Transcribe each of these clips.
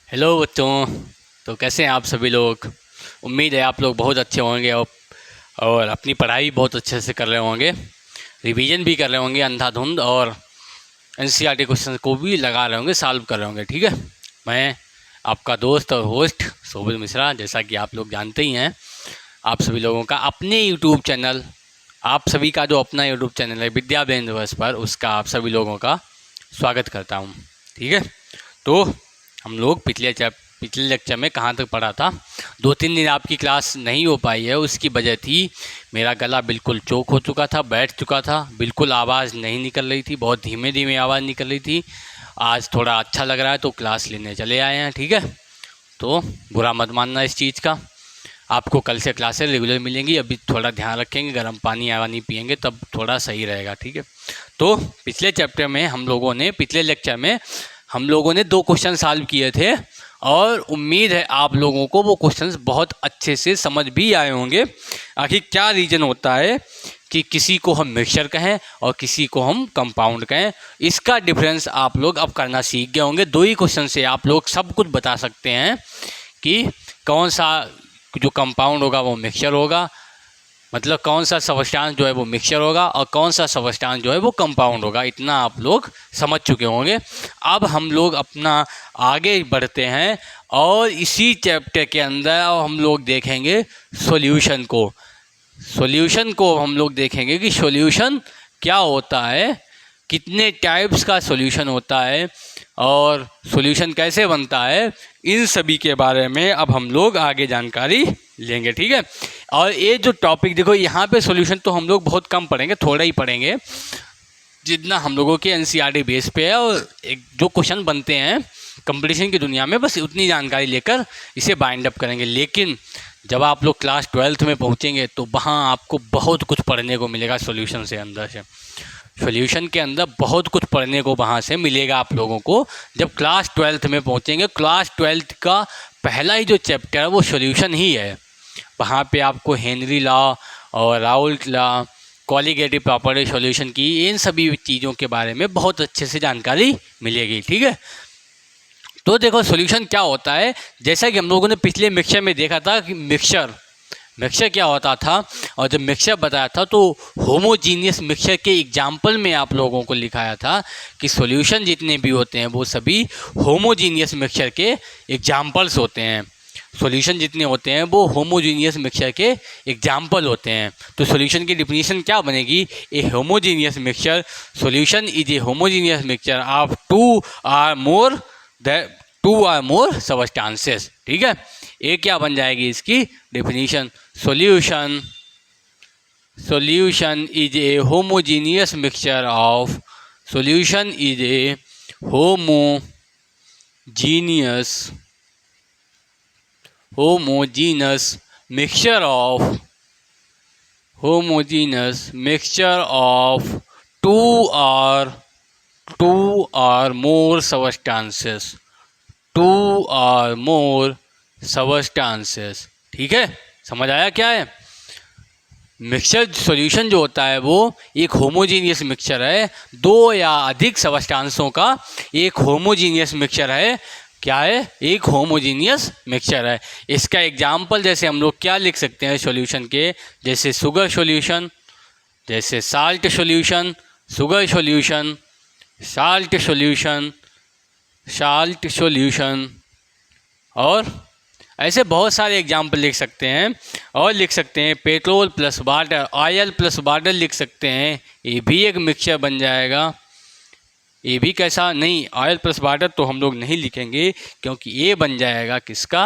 Hello बच्चों। तो कैसे हैं आप सभी लोग। उम्मीद है आप लोग बहुत अच्छे होंगे और अपनी पढ़ाई भी बहुत अच्छे से कर रहे होंगे, रिवीजन भी कर रहे होंगे अंधाधुंध, और एनसीईआरटी क्वेश्चन को भी लगा रहे होंगे, सॉल्व कर रहे होंगे। ठीक है, मैं आपका दोस्त और होस्ट शोभित मिश्रा, जैसा कि आप लोग जानते ही हैं, आप सभी लोगों का अपने यूट्यूब चैनल, आप सभी का जो अपना यूट्यूब चैनल है विद्या ब्रेन दिवस पर, उसका आप सभी लोगों का स्वागत करता हूँ। ठीक है, तो हम लोग पिछले लेक्चर में कहाँ तक पढ़ा था। 2-3 दिन आपकी क्लास नहीं हो पाई है, उसकी वजह थी मेरा गला बिल्कुल चोक हो चुका था, बैठ चुका था, बिल्कुल आवाज़ नहीं निकल रही थी, बहुत धीमे धीमे आवाज़ निकल रही थी। आज थोड़ा अच्छा लग रहा है तो क्लास लेने चले आए हैं। ठीक है, तो बुरा मत मानना इस चीज़ का। आपको कल से क्लासेस रेगुलर मिलेंगी। अभी थोड़ा ध्यान रखेंगे, गर्म पानी नहीं पियेंगे तब थोड़ा सही रहेगा। ठीक है, तो पिछले लेक्चर में हम लोगों ने 2 क्वेश्चन सॉल्व किए थे, और उम्मीद है आप लोगों को वो क्वेश्चंस बहुत अच्छे से समझ भी आए होंगे। आखिर क्या रीज़न होता है कि किसी को हम मिक्सचर कहें और किसी को हम कंपाउंड कहें, इसका डिफरेंस आप लोग अब करना सीख गए होंगे। 2 ही क्वेश्चन से आप लोग सब कुछ बता सकते हैं कि कौन सा जो कंपाउंड होगा वो मिक्सचर होगा, मतलब कौन सा सबस्टांस जो है वो मिक्सचर होगा और कौन सा सबस्टांस जो है वो कंपाउंड होगा। इतना आप लोग समझ चुके होंगे। अब हम लोग अपना आगे बढ़ते हैं और इसी चैप्टर के अंदर हम लोग देखेंगे सॉल्यूशन को हम लोग देखेंगे कि सॉल्यूशन क्या होता है, कितने टाइप्स का सॉल्यूशन होता है और सॉल्यूशन कैसे बनता है, इन सभी के बारे में अब हम लोग आगे जानकारी लेंगे। ठीक है, और ये जो टॉपिक देखो, यहाँ पे सॉल्यूशन तो हम लोग बहुत कम पढ़ेंगे, थोड़ा ही पढ़ेंगे जितना हम लोगों के एनसीईआरटी बेस पे है, और एक जो क्वेश्चन बनते हैं कंपटीशन की दुनिया में, बस उतनी जानकारी लेकर इसे बाइंड अप करेंगे। लेकिन जब आप लोग क्लास 12th में पहुँचेंगे तो वहाँ आपको बहुत कुछ पढ़ने को मिलेगा सॉल्यूशन से, अंदर से सॉल्यूशन के अंदर बहुत कुछ पढ़ने को वहाँ से मिलेगा आप लोगों को। जब क्लास 12th में पहुँचेंगे, क्लास 12th का पहला ही जो चैप्टर है वो सॉल्यूशन ही है। वहाँ पे आपको हेनरी लॉ और Raoult law, colligative property solution की, इन सभी चीज़ों के बारे में बहुत अच्छे से जानकारी मिलेगी। ठीक है, तो देखो सॉल्यूशन क्या होता है। जैसा कि हम लोगों ने पिछले मिक्सचर में देखा था कि मिक्सचर क्या होता था, और जब मिक्सचर बताया था तो होमोजीनियस मिक्सचर के एग्जाम्पल में आप लोगों को लिखाया था कि सॉल्यूशन जितने भी होते हैं वो सभी होमोजीनियस मिक्सचर के एग्जाम्पल्स होते हैं। सॉल्यूशन जितने होते हैं वो होमोजीनियस मिक्सचर के एग्जाम्पल होते हैं। तो सॉल्यूशन की डिफिनीशन क्या बनेगी, a homogeneous mixture solution is a homogeneous mixture of two or more substances. ठीक है, ये क्या बन जाएगी इसकी definition, solution is a homogeneous mixture of solution is a homogeneous mixture of two or more substances, ठीक है, समझ आया क्या है। मिक्सचर सॉल्यूशन जो होता है वो एक होमोजीनियस मिक्सचर है, 2 या अधिक सबस्टांसों का एक होमोजीनियस मिक्सचर है। क्या है, एक होमोजीनियस मिक्सचर है। इसका एग्जाम्पल जैसे हम लोग क्या लिख सकते हैं सॉल्यूशन के, जैसे शुगर सॉल्यूशन, जैसे salt solution, sugar solution, salt solution, और ऐसे बहुत सारे एग्जाम्पल लिख सकते हैं। और लिख सकते हैं petrol plus water, oil plus water लिख सकते हैं, ये भी एक मिक्सचर बन जाएगा। ये भी कैसा नहीं, ऑयल प्लस वाटर तो हम लोग नहीं लिखेंगे क्योंकि ये बन जाएगा किसका,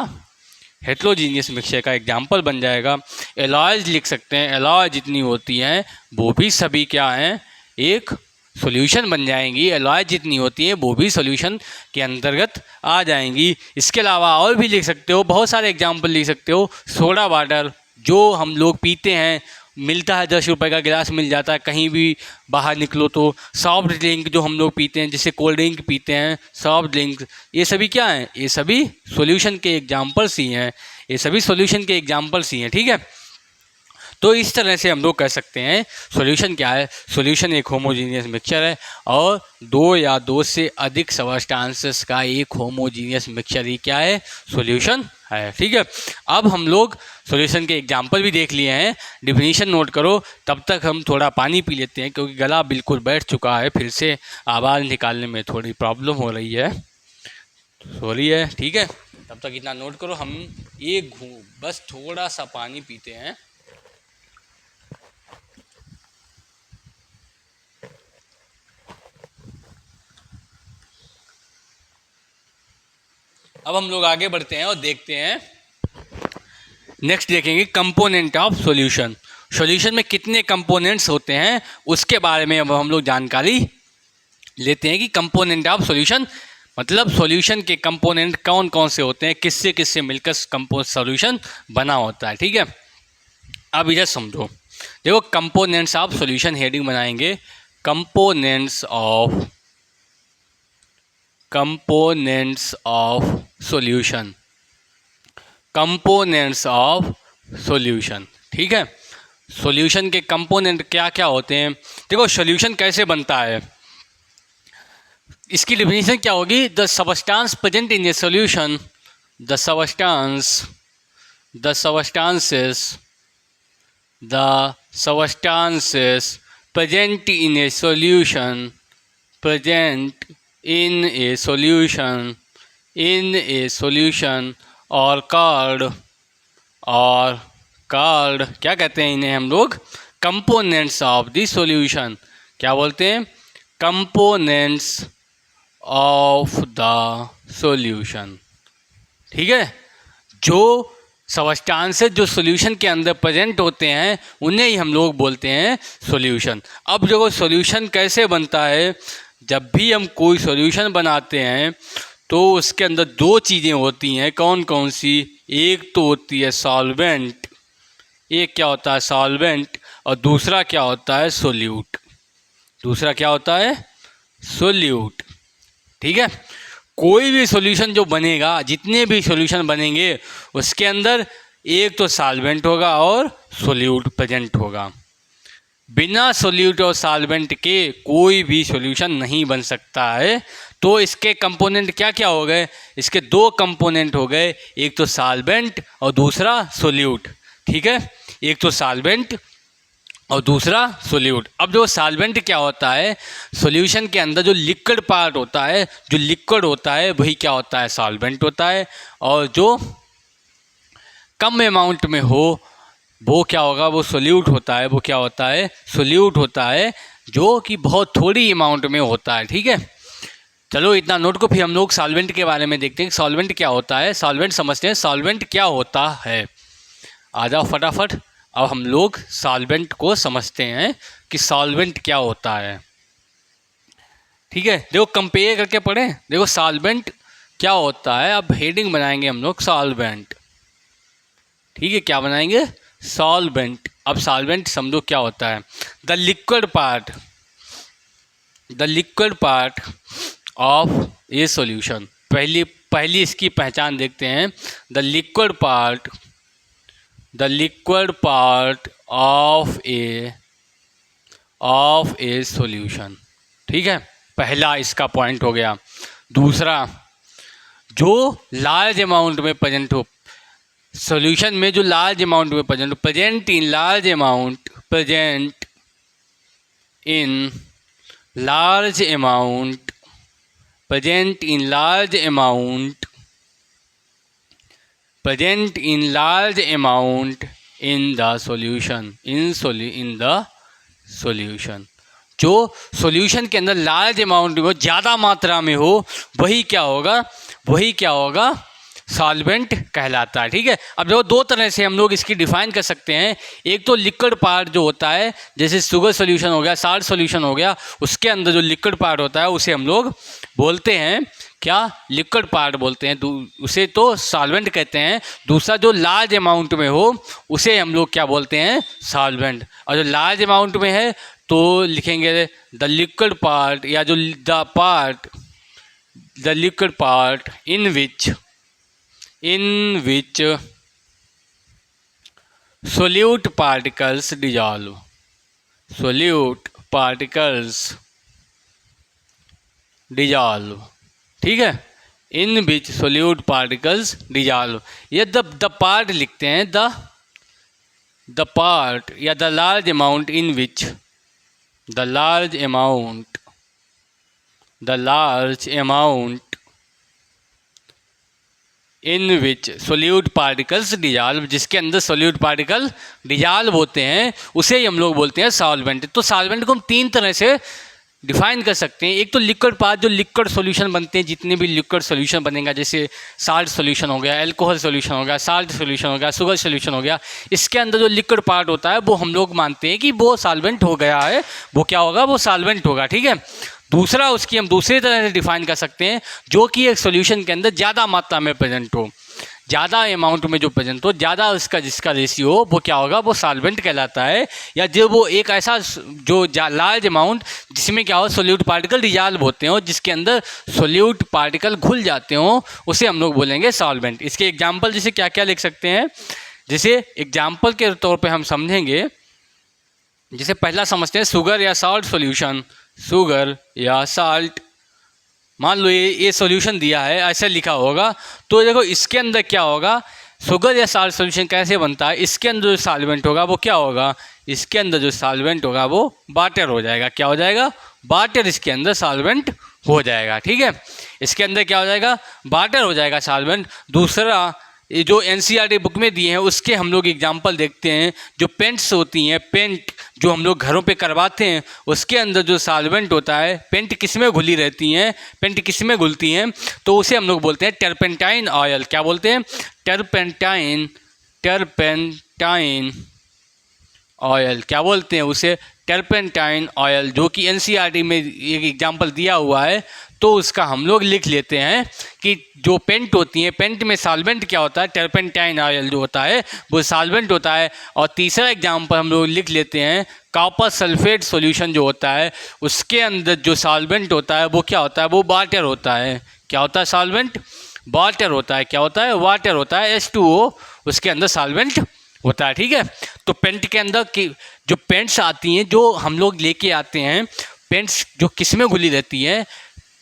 हेट्रोजीनियस मिक्सचर का एग्जाम्पल बन जाएगा। एलॉयज लिख सकते हैं, एलॉय जितनी होती हैं वो भी सभी क्या हैं, एक सॉल्यूशन बन जाएंगी। एलॉय जितनी होती है वो भी सॉल्यूशन के अंतर्गत आ जाएंगी। इसके अलावा और भी लिख सकते हो, बहुत सारे एग्जाम्पल लिख सकते हो। सोडा वाटर जो हम लोग पीते हैं, मिलता है 10 रुपये का गिलास मिल जाता है कहीं भी बाहर निकलो तो। सॉफ्ट ड्रिंक जो हम लोग पीते हैं, जैसे कोल्ड ड्रिंक पीते हैं, सॉफ्ट ड्रिंक, ये सभी क्या हैं, ये सभी सॉल्यूशन के एग्जाम्पल्स ही हैं, ये सभी सॉल्यूशन के एग्जाम्पल्स ही हैं। ठीक है, तो इस तरह से हम लोग कह सकते हैं सॉल्यूशन क्या है, सॉल्यूशन एक होमोजीनियस मिक्सचर है और दो या दो से अधिक सब्सटेंसेस का एक होमोजीनियस मिक्सचर ही क्या है, सॉल्यूशन है। ठीक है, अब हम लोग सॉल्यूशन के एग्जांपल भी देख लिए हैं, डिफिनीशन नोट करो, तब तक हम थोड़ा पानी पी लेते हैं क्योंकि गला बिल्कुल बैठ चुका है, फिर से आवाज़ निकालने में थोड़ी प्रॉब्लम हो रही है, सॉरी है। ठीक है, तब तक इतना नोट करो, हम एक बस थोड़ा सा पानी पीते हैं। अब हम लोग आगे बढ़ते हैं और देखते हैं, नेक्स्ट देखेंगे कंपोनेंट ऑफ सॉल्यूशन। सॉल्यूशन में कितने कंपोनेंट्स होते हैं उसके बारे में अब हम लोग जानकारी लेते हैं कि कंपोनेंट ऑफ सॉल्यूशन मतलब सॉल्यूशन के कंपोनेंट कौन कौन से होते हैं, किससे किससे मिलकर सॉल्यूशन बना होता है। ठीक है, अब इधर समझो, देखो कंपोनेंट्स ऑफ सॉल्यूशन हेडिंग बनाएंगे, components of solution, components of solution. ठीक है, सॉल्यूशन के कंपोनेंट क्या क्या होते हैं। देखो सॉल्यूशन कैसे बनता है, इसकी डेफिनेशन क्या होगी, the substance present in A solution, the substances present in a solution और called क्या कहते हैं इन्हें हम लोग, कंपोनेंट्स ऑफ द सॉल्यूशन। क्या बोलते हैं, कंपोनेंट्स ऑफ द सॉल्यूशन। ठीक है, जो सबस्टेंसेस जो सॉल्यूशन के अंदर प्रेजेंट होते हैं उन्हें ही हम लोग बोलते हैं सॉल्यूशन। अब देखो सॉल्यूशन कैसे बनता है, जब भी हम कोई सॉल्यूशन बनाते हैं तो उसके अंदर दो चीज़ें होती हैं, कौन कौन सी, एक तो होती है सॉल्वेंट, एक क्या होता है सॉल्वेंट, और दूसरा क्या होता है सोल्यूट, दूसरा क्या होता है सोल्यूट। ठीक है, कोई भी सॉल्यूशन जो बनेगा, जितने भी सॉल्यूशन बनेंगे उसके अंदर एक तो सॉल्वेंट होगा और सोल्यूट प्रेजेंट होगा। बिना सोल्यूट और सॉल्वेंट के कोई भी सॉल्यूशन नहीं बन सकता है। तो इसके कंपोनेंट क्या क्या हो गए, इसके दो कंपोनेंट हो गए, एक तो सॉल्वेंट और दूसरा सोल्यूट। ठीक है, एक तो सॉल्वेंट और दूसरा सोल्यूट। अब जो सॉल्वेंट क्या होता है, सॉल्यूशन के अंदर जो लिक्विड पार्ट होता है, जो लिक्विड होता है वही क्या होता है सॉल्वेंट होता है, और जो कम अमाउंट में हो वो क्या होगा, वो सोल्यूट होता है, वो क्या होता है सोल्यूट होता है, जो कि बहुत थोड़ी अमाउंट में होता है। ठीक है, चलो इतना नोट को, फिर हम लोग सॉल्वेंट के बारे में देखते हैं सॉल्वेंट क्या होता है। सॉल्वेंट समझते हैं सॉल्वेंट क्या होता है, आ जाओ फटाफट। अब हम लोग सॉल्वेंट को समझते हैं कि सॉल्वेंट क्या होता है। ठीक है, देखो कंपेयर करके पढ़ें, देखो सॉल्वेंट क्या होता है। अब हेडिंग बनाएंगे हम लोग सॉल्वेंट। ठीक है, क्या बनाएंगे सॉल्वेंट। अब सॉल्वेंट समझो क्या होता है, the liquid part of A solution. पहली इसकी पहचान देखते हैं, the liquid part of A solution. ठीक है, पहला इसका पॉइंट हो गया। दूसरा, जो लार्ज अमाउंट में प्रेजेंट हो सॉल्यूशन में, जो लार्ज अमाउंट में present in large amount in the solution. जो सॉल्यूशन के अंदर लार्ज अमाउंट में ज़्यादा मात्रा में हो वही क्या होगा सॉल्वेंट कहलाता है। ठीक है, अब देखो दो तरह से हम लोग इसकी डिफाइन कर सकते हैं। एक तो लिक्विड पार्ट जो होता है, जैसे शुगर सॉल्यूशन हो गया, साल्ट सॉल्यूशन हो गया, उसके अंदर जो लिक्विड पार्ट होता है उसे हम लोग बोलते हैं क्या, लिक्विड पार्ट बोलते हैं, उसे तो सॉल्वेंट कहते हैं। दूसरा जो लार्ज अमाउंट में हो उसे हम लोग क्या बोलते हैं सॉल्वेंट। और जो लार्ज अमाउंट में है तो लिखेंगे द लिक्विड पार्ट, या जो the liquid part in which solute particles dissolve, solute particles dissolve, ठीक है, इन विच सोल्यूट पार्टिकल्स डिजॉल्व। ये द पार्ट लिखते हैं, द पार्ट या the large amount in which, the large amount, the large amount in which solute particles dissolve, जिसके अंदर solute particle dissolve होते हैं उसे ही हम लोग बोलते हैं सॉल्वेंट। तो सॉल्वेंट को हम तीन तरह से डिफाइन कर सकते हैं। एक तो लिक्विड पार्ट, जो लिक्विड सॉल्यूशन बनते हैं, जितने भी लिक्विड सॉल्यूशन बनेगा, जैसे साल्ट सॉल्यूशन हो गया, अल्कोहल सॉल्यूशन हो गया, साल्ट सॉल्यूशन हो गया, शुगर सॉल्यूशन हो गया, इसके अंदर जो लिक्विड पार्ट होता है वो हम लोग मानते हैं कि वो सॉल्वेंट हो गया है, वो क्या होगा, वो सॉल्वेंट होगा, ठीक है। दूसरा, उसकी हम दूसरी तरह से डिफाइन कर सकते हैं, जो कि एक सॉल्यूशन के अंदर ज़्यादा मात्रा में प्रेजेंट हो, ज़्यादा अमाउंट में जो प्रेजेंट हो, ज़्यादा उसका जिसका रेशियो हो, वो क्या होगा, वो सॉल्वेंट कहलाता है। या जो वो एक ऐसा जो लार्ज अमाउंट जिसमें क्या हो, सोल्यूट पार्टिकल डिजॉल्व होते हो, जिसके अंदर सोल्यूट पार्टिकल घुल जाते हो, उसे हम लोग बोलेंगे सॉल्वेंट। इसके एग्जाम्पल जैसे क्या क्या लिख सकते हैं, जैसे एग्जाम्पल के तौर पर हम समझेंगे, जैसे पहला समझते हैं शुगर या सॉल्ट सॉल्यूशन, शुगर या साल्ट, मान लो ये सॉल्यूशन दिया है, ऐसे लिखा होगा, तो देखो इसके अंदर क्या होगा, शुगर या साल्ट सॉल्यूशन कैसे बनता है, इसके अंदर जो सॉल्वेंट होगा वो क्या होगा, इसके अंदर जो सॉल्वेंट होगा वो वाटर हो जाएगा, क्या हो जाएगा, वाटर इसके अंदर सॉल्वेंट हो जाएगा, ठीक है, इसके अंदर क्या हो जाएगा, वाटर हो जाएगा सॉल्वेंट। दूसरा, ये जो एनसीईआरटी बुक में दिए हैं उसके हम लोग एग्जाम्पल देखते हैं, जो पेंट्स होती हैं, पेंट जो हम लोग घरों पे करवाते हैं, उसके अंदर जो सॉल्वेंट होता है, पेंट किस में घुली रहती हैं, पेंट किस में घुलती हैं, तो उसे हम लोग बोलते हैं टर्पेंटाइन ऑयल, क्या बोलते हैं, टर्पेंटाइन, टर्पेंटाइन ऑयल, क्या बोलते हैं उसे, टर्पेंटाइन ऑयल, जो कि एनसीईआरटी में एक एग्जाम्पल दिया हुआ है, तो उसका हम लोग लिख लेते हैं कि जो पेंट होती है, पेंट में सॉल्वेंट क्या होता है, टर्पेंटाइन ऑयल जो होता है वो सॉल्वेंट होता है। और तीसरा एग्जाम्पल हम लोग लिख लेते हैं, कॉपर सल्फेट सॉल्यूशन जो होता है, उसके अंदर जो सॉल्वेंट होता है वो क्या होता है, वो वाटर होता है, क्या होता है, सॉल्वेंट वाटर होता है, क्या होता है, वाटर होता है, H2O उसके अंदर सॉल्वेंट होता है, ठीक है। तो पेंट के अंदर की जो पेंट्स आती हैं, जो हम लोग लेके आते हैं, पेंट्स जो किस में घुली रहती है,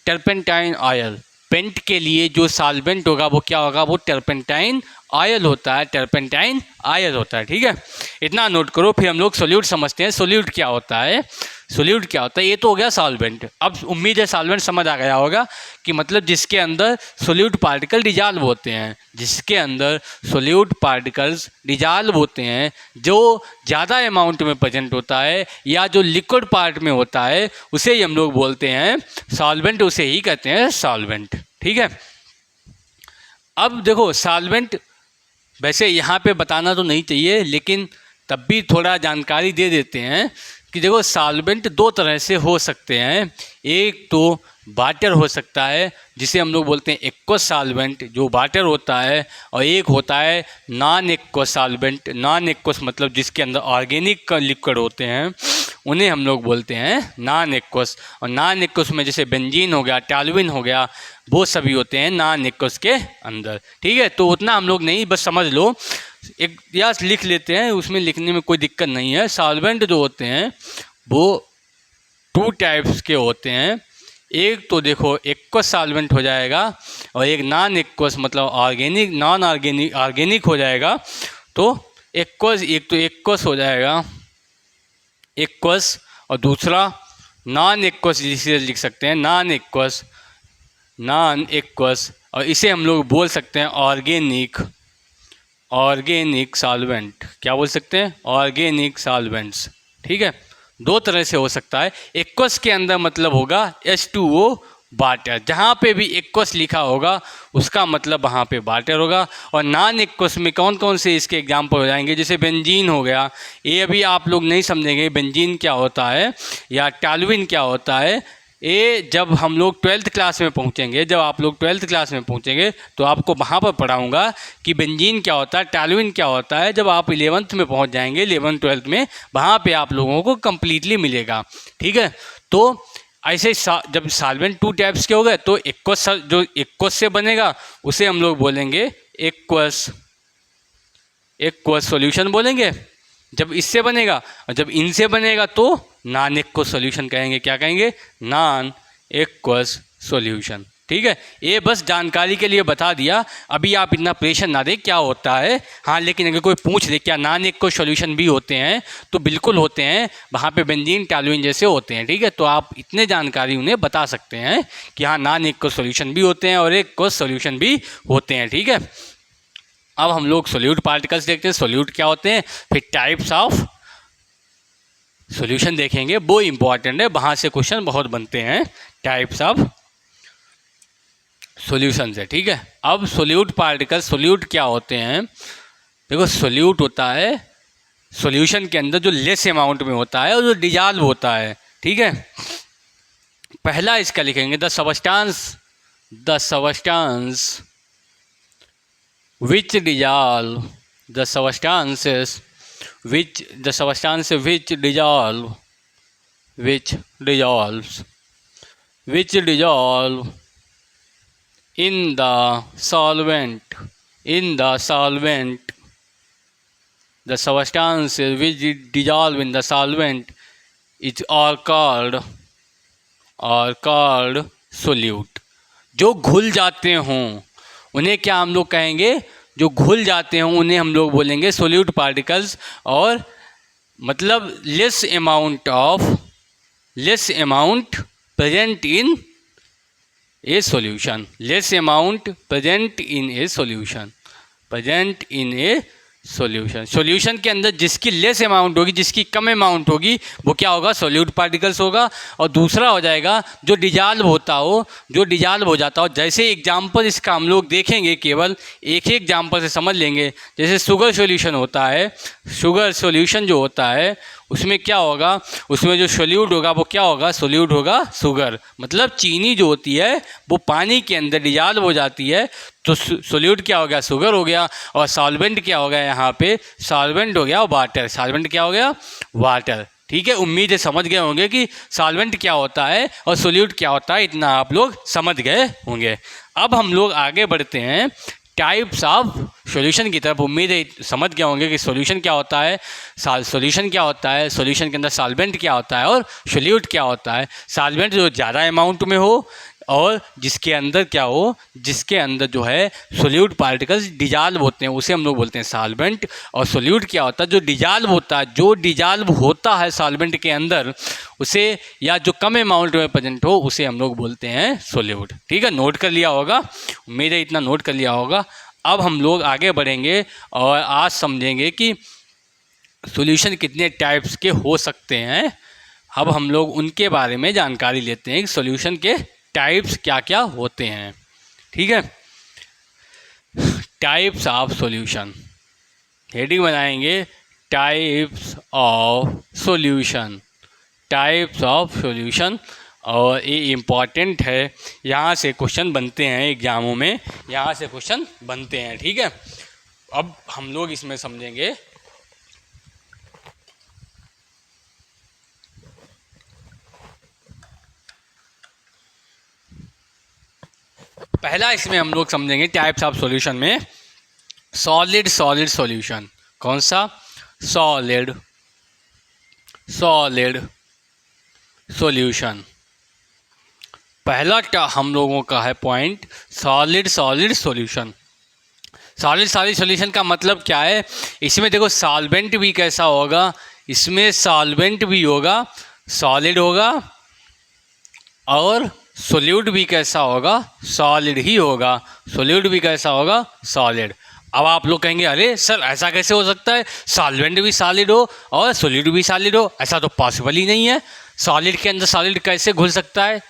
टर्पेंटाइन ऑयल, पेंट के लिए जो सॉल्वेंट होगा वो क्या होगा, वो टर्पेंटाइन ऑयल होता है, टर्पेंटाइन ऑयल होता है, ठीक है, इतना नोट करो। फिर हम लोग सोल्यूट समझते हैं, सोल्यूट क्या होता है, सोल्यूट क्या होता है, ये तो हो गया सॉल्वेंट। अब उम्मीद है सॉल्वेंट समझ आ गया होगा कि मतलब जिसके अंदर सोल्यूट पार्टिकल डिजॉल्व होते हैं, जिसके अंदर सोल्यूट पार्टिकल्स डिजॉल्व होते हैं, जो ज़्यादा अमाउंट में प्रेजेंट होता है, या जो लिक्विड पार्ट में होता है, उसे ही हम लोग बोलते हैं सॉल्वेंट, उसे ही कहते हैं सॉल्वेंट, ठीक है। अब देखो सॉल्वेंट वैसे यहाँ पे बताना तो नहीं चाहिए, लेकिन तब भी थोड़ा जानकारी दे देते हैं कि देखो सॉल्वेंट दो तरह से हो सकते हैं। एक तो वाटर हो सकता है, जिसे हम लोग बोलते हैं एक्वस सॉल्वेंट, जो वाटर होता है, और एक होता है non aqueous solvent. Non aqueous मतलब जिसके अंदर ऑर्गेनिक लिक्विड होते हैं, उन्हें हम लोग बोलते हैं नॉन एक्वस। और नॉन एक्वस में जैसे बेंजीन हो गया, टॉल्यूइन हो गया, वो सभी होते हैं नॉन एक्वस के अंदर, ठीक है। तो उतना हम लोग नहीं, बस समझ लो, एक या लिख लेते हैं, उसमें लिखने में कोई दिक्कत नहीं है। सॉल्वेंट जो होते हैं वो टू टाइप्स के होते हैं। एक तो देखो एक्वस सॉल्वेंट हो जाएगा, और एक नॉन एक्वस मतलब ऑर्गेनिक, नॉन ऑर्गेनिक हो जाएगा। तो एक्वस, एक तो एक्वस हो जाएगा एक्वस, और दूसरा नॉन एक्वस, जिसे लिख सकते हैं नॉन एक्वस, नॉन एक्वस, और इसे हम लोग बोल सकते हैं ऑर्गेनिक, ऑर्गेनिक सॉल्वेंट, क्या बोल सकते हैं, ऑर्गेनिक सॉल्वेंट्स, ठीक है। दो तरह से हो सकता है। एक्वस के अंदर मतलब होगा H2O वाटर, जहाँ पे भी एक्वस लिखा होगा उसका मतलब वहाँ पे वाटर होगा। और नॉन एक्वस में कौन कौन से इसके एग्जाम्पल हो जाएंगे, जैसे बेंजीन हो गया, ये अभी आप लोग नहीं समझेंगे बेंजीन क्या होता है या टॉल्यूइन क्या होता है। ये जब हम लोग 12th क्लास में पहुँचेंगे, जब आप लोग 12th क्लास में पहुँचेंगे तो आपको वहाँ पर पढ़ाऊँगा कि बेंजीन क्या होता है, टॉल्यूइन क्या होता है। जब आप 11th में पहुँच जाएंगे, 11th 12th में, वहाँ पे आप लोगों को कम्प्लीटली मिलेगा, ठीक है। तो ऐसे जब सॉल्वेंट टू टाइप्स के हो गए, तो एक्वस, जो एक्वस से बनेगा उसे हम लोग बोलेंगे एक्वस एक्वस सॉल्यूशन बोलेंगे जब इससे बनेगा, और जब इनसे बनेगा तो नॉन एक्वस सॉल्यूशन कहेंगे। क्या कहेंगे? Non aqueous solution. ठीक है, ये बस जानकारी के लिए बता दिया, अभी आप इतना प्रेशर ना दें क्या होता है। हाँ, लेकिन अगर कोई पूछ दे क्या नॉन एक्वस सॉल्यूशन भी होते हैं, तो बिल्कुल होते हैं, वहाँ पे बेंजीन टॉल्यूइन जैसे होते हैं। ठीक है, तो आप इतने जानकारी उन्हें बता सकते हैं कि हाँ नॉन एक्वस सॉल्यूशन भी होते हैं और एक्वस सॉल्यूशन भी होते हैं। ठीक है, अब हम लोग सोल्यूट पार्टिकल्स देखते हैं, सोल्यूट क्या होते हैं, फिर टाइप्स ऑफ सॉल्यूशन देखेंगे, वो इंपॉर्टेंट है, वहाँ से क्वेश्चन बहुत बनते हैं टाइप्स ऑफ सॉल्यूशन से। ठीक है, अब सोल्यूट पार्टिकल, सोल्यूट क्या होते हैं? देखो सोल्यूट होता है सॉल्यूशन के अंदर जो लेस अमाउंट में होता है और जो डिजॉल्व होता है। ठीक है, पहला इसका लिखेंगे the substance which dissolve, the substances which dissolve in the solvent, the substances which dissolve in the solvent is are called solute। जो घुल जाते हों उन्हें क्या हम लोग कहेंगे? जो घुल जाते हों उन्हें हम लोग बोलेंगे सोल्यूट पार्टिकल्स। और मतलब less amount present in A solution, less amount present in A solution. Solution के अंदर जिसकी लेस अमाउंट होगी, जिसकी कम अमाउंट होगी, वो क्या होगा? सोल्यूट पार्टिकल्स होगा। और दूसरा हो जाएगा जो डिजॉल्व हो जाता हो। जैसे एग्जांपल इसका हम लोग देखेंगे, केवल एक ही एग्जांपल से समझ लेंगे। जैसे शुगर सॉल्यूशन होता है, शुगर सॉल्यूशन जो होता है उसमें क्या होगा? उसमें जो सोल्यूट होगा वो क्या होगा? सोल्यूट होगा शुगर। मतलब चीनी जो होती है वो पानी के अंदर डिजॉल्व हो जाती है, तो सोल्यूट क्या हो गया? शुगर हो गया। और सॉल्वेंट क्या हो गया? यहाँ पे सॉल्वेंट हो गया वाटर। सॉल्वेंट क्या हो गया? वाटर। ठीक है, उम्मीद है समझ गए होंगे कि सॉल्वेंट क्या होता है और सोल्यूट क्या होता है, इतना आप लोग समझ गए होंगे। अब हम लोग आगे बढ़ते हैं टाइप्स ऑफ सॉल्यूशन की तरफ। उम्मीद है समझ गए होंगे कि सॉल्यूशन क्या होता है, सॉल्यूशन क्या होता है, सॉल्यूशन के अंदर सॉल्वेंट क्या होता है और सोल्यूट क्या होता है। सॉल्वेंट जो ज़्यादा अमाउंट में हो और जिसके अंदर क्या हो, जिसके अंदर जो है सोल्यूट पार्टिकल्स डिजॉल्व होते हैं, उसे हम लोग बोलते हैं सॉल्वेंट। और सोल्यूट क्या होता है? जो डिजॉल्व होता है सॉल्वेंट के अंदर, उसे या जो कम अमाउंट में प्रेजेंट हो उसे हम लोग बोलते हैं सोल्यूट। ठीक है, नोट कर लिया होगा, उम्मीद है इतना नोट कर लिया होगा। अब हम लोग आगे बढ़ेंगे और आज समझेंगे कि सॉल्यूशन कितने टाइप्स के हो सकते हैं। अब हम लोग उनके बारे में जानकारी लेते हैं कि सॉल्यूशन के टाइप्स क्या क्या होते हैं। ठीक है, टाइप्स ऑफ सॉल्यूशन, हेडिंग बनाएंगे टाइप्स ऑफ सॉल्यूशन। और ये इम्पॉर्टेंट है, यहाँ से क्वेश्चन बनते हैं एग्जामों में, यहाँ से क्वेश्चन बनते हैं। ठीक है, अब हम लोग इसमें समझेंगे पहला, इसमें हम लोग समझेंगे टाइप्स ऑफ सॉल्यूशन में सॉलिड सॉल्यूशन। कौन सा? Solid solution. पहला हम लोगों का है point solid solution. Solid solution का मतलब क्या है? इसमें देखो सॉल्वेंट भी कैसा होगा, इसमें सॉल्वेंट भी होगा, सॉलिड होगा, और सोल्यूट भी कैसा होगा? सॉलिड ही होगा। सोल्यूट भी कैसा होगा? सॉलिड। अब आप लोग कहेंगे अरे सर ऐसा कैसे हो सकता है, सॉल्वेंट भी सॉलिड हो और सोल्यूट भी सॉलिड हो? ऐसा तो पॉसिबल ही नहीं है। सॉलिड के अंदर सॉलिड कैसे घुल सकता है?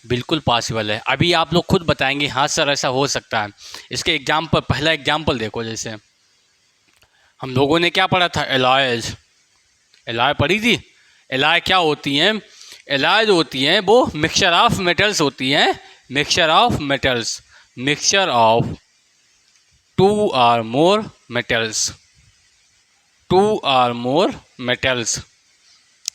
बिल्कुल पॉसिबल है, अभी आप लोग खुद बताएंगे हाँ सर ऐसा हो सकता है। इसके एग्जाम्पल, पहला एग्जाम्पल देखो, जैसे हम लोगों ने क्या पढ़ा था? एलॉयज पढ़ी थी। एलॉय क्या होती हैं? एलॉयज होती हैं वो मिक्सचर ऑफ मेटल्स होती हैं, मिक्सचर ऑफ टू और मोर मेटल्स।